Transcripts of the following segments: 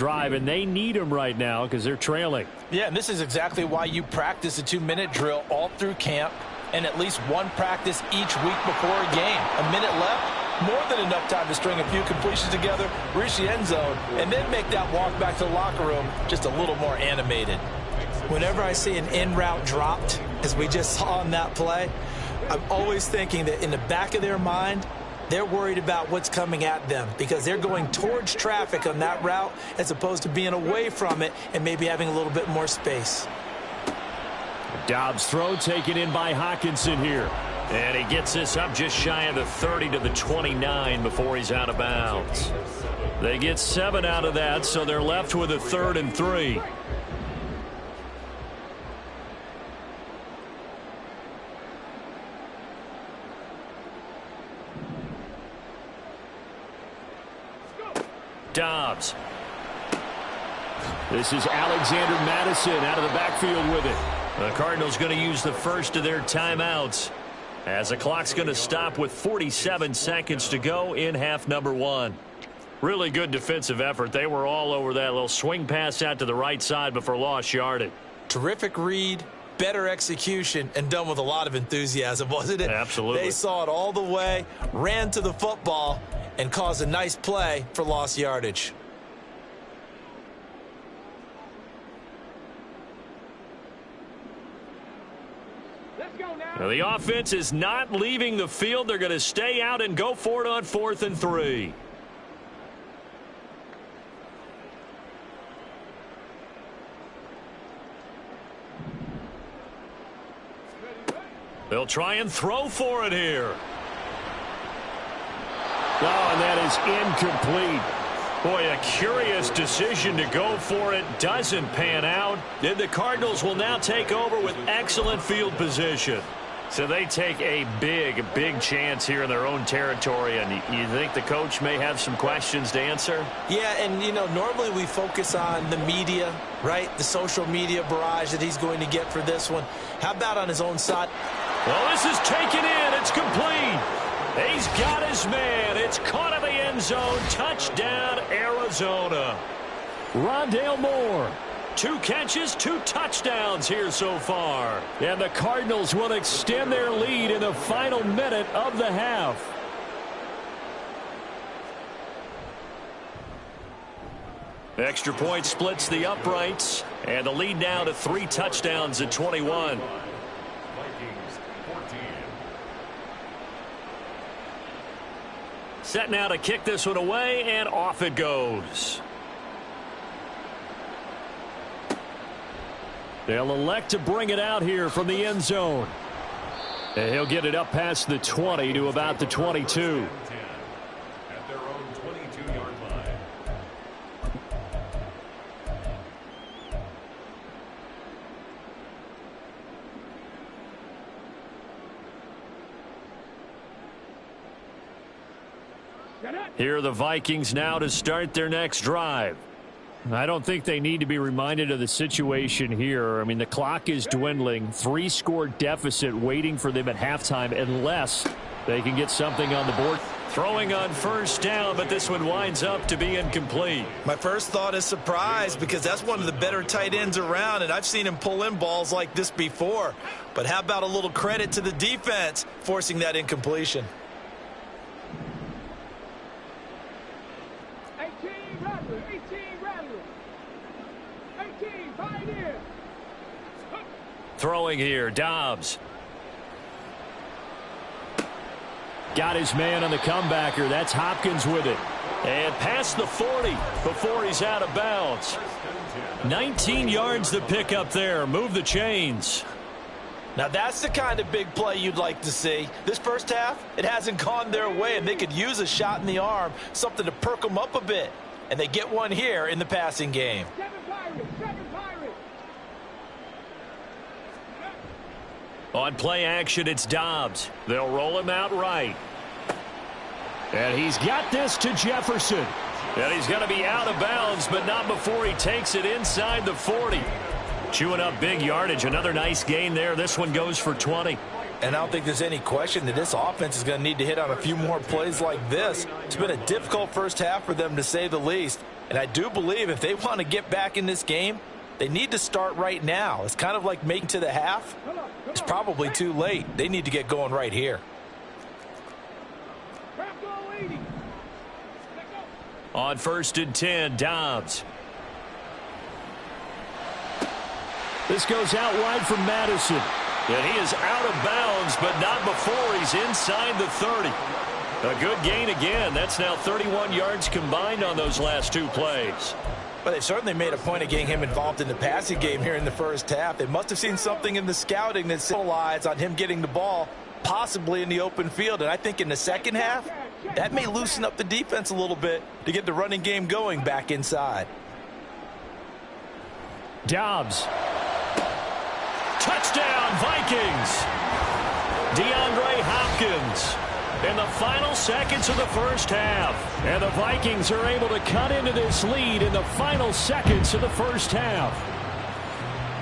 drive, and they need him right now because they're trailing. Yeah, and this is exactly why you practice a 2-minute drill all through camp and at least one practice each week before a game. A minute left, more than enough time to string a few completions together, reach the end zone, and then make that walk back to the locker room just a little more animated. Whenever I see an in route dropped, as we just saw on that play, I'm always thinking that in the back of their mind, they're worried about what's coming at them because they're going towards traffic on that route as opposed to being away from it and maybe having a little bit more space. Dobbs' throw taken in by Hockenson here. And he gets this up just shy of the 30 to the 29 before he's out of bounds. They get 7 out of that, so they're left with a 3rd and 3. Dobbs. This is Alexander Madison out of the backfield with it. The Cardinals going to use the first of their timeouts as the clock's going to stop with 47 seconds to go in half number 1. Really good defensive effort. They were all over that little swing pass out to the right side before lost yardage. Terrific read, better execution, and done with a lot of enthusiasm, wasn't it? Absolutely. They saw it all the way, ran to the football, and caused a nice play for lost yardage. Now the offense is not leaving the field. They're going to stay out and go for it on 4th and 3. They'll try and throw for it here. Oh, and that is incomplete. Boy, a curious decision to go for it. Doesn't pan out. Then the Cardinals will now take over with excellent field position. So they take a big chance here in their own territory. And you think the coach may have some questions to answer? Yeah, and, you know, normally we focus on the media, right? The social media barrage that he's going to get for this one. How about on his own side? Well, this is taken in. It's complete. He's got his man. It's caught in the end zone. Touchdown, Arizona. Rondale Moore. 2 catches, 2 touchdowns here so far. And the Cardinals will extend their lead in the final minute of the half. Extra point splits the uprights. And the lead now to 3 touchdowns at 21. Set now to kick this one away, and off it goes. They'll elect to bring it out here from the end zone. And he'll get it up past the 20 to about the 22. At their own 22-yard line. Here are the Vikings now to start their next drive. I don't think they need to be reminded of the situation here. I mean, the clock is dwindling. 3-score deficit waiting for them at halftime unless they can get something on the board. Throwing on first down, but this one winds up to be incomplete. My first thought is surprise because that's one of the better tight ends around, and I've seen him pull in balls like this before. But how about a little credit to the defense forcing that incompletion? Throwing here, Dobbs. Got his man on the comebacker. That's Hopkins with it. And past the 40 before he's out of bounds. 19 yards to pick up there. Move the chains. Now that's the kind of big play you'd like to see. This first half, it hasn't gone their way, and they could use a shot in the arm, something to perk them up a bit. And they get one here in the passing game. On play action, it's Dobbs. They'll roll him out right. And he's got this to Jefferson. And he's going to be out of bounds, but not before he takes it inside the 40. Chewing up big yardage. Another nice gain there. This one goes for 20. And I don't think there's any question that this offense is going to need to hit on a few more plays like this. It's been a difficult first half for them, to say the least. And I do believe if they want to get back in this game, they need to start right now. It's kind of like making to the half. It's probably too late. They need to get going right here. On 1st and 10, Dobbs. This goes out wide from Madison. And he is out of bounds, but not before he's inside the 30. A good gain again. That's now 31 yards combined on those last 2 plays. But they certainly made a point of getting him involved in the passing game here in the first half. They must have seen something in the scouting that relies on him getting the ball, possibly in the open field. And I think in the second half, that may loosen up the defense a little bit to get the running game going back inside. Dobbs. Touchdown, Vikings. DeAndre Hopkins in the final seconds of the first half. And the Vikings are able to cut into this lead in the final seconds of the first half.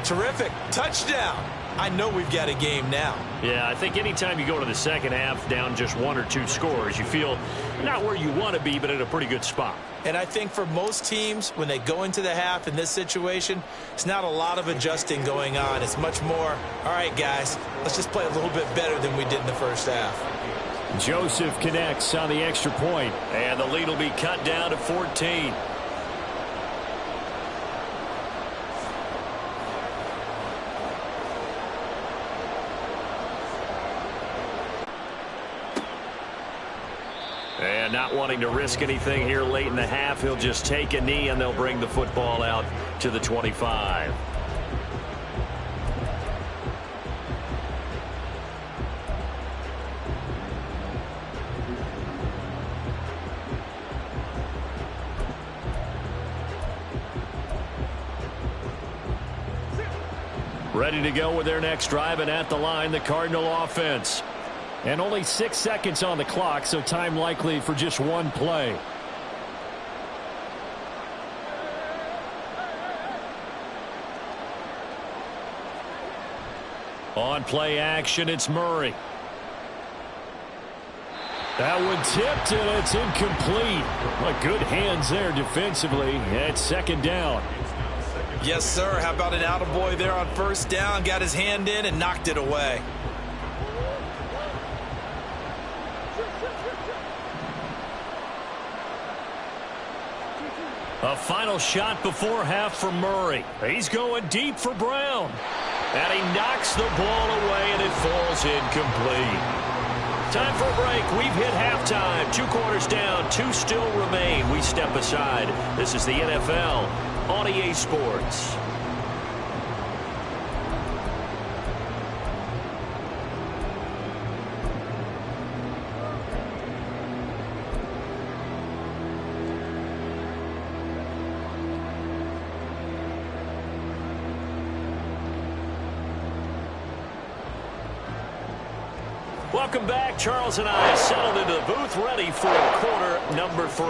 Terrific. Touchdown. I know we've got a game now. Yeah, I think anytime you go to the second half down just 1 or 2 scores, you feel not where you want to be, but at a pretty good spot. And I think for most teams, when they go into the half in this situation, it's not a lot of adjusting going on. It's much more, all right, guys, let's just play a little bit better than we did in the first half. Joseph connects on the extra point, and the lead will be cut down to 14. And not wanting to risk anything here late in the half, he'll just take a knee and they'll bring the football out to the 25. Ready to go with their next drive, and at the line, the Cardinal offense. And only 6 seconds on the clock, so time likely for just 1 play. On play action, it's Murray. That one tipped, and it's incomplete. But good hands there defensively. It's 2nd down. Yes, sir. How about an attaboy there on 1st down? Got his hand in and knocked it away. A final shot before half for Murray. He's going deep for Brown. And he knocks the ball away, and it falls incomplete. Time for a break. We've hit halftime. 2 quarters down. 2 still remain. We step aside. This is the NFL on EA Sports. Welcome back. Charles and I settled into the booth, ready for quarter number 3.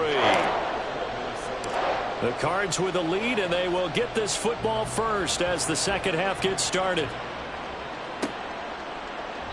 The Cards with a lead, and they will get this football first as the second half gets started.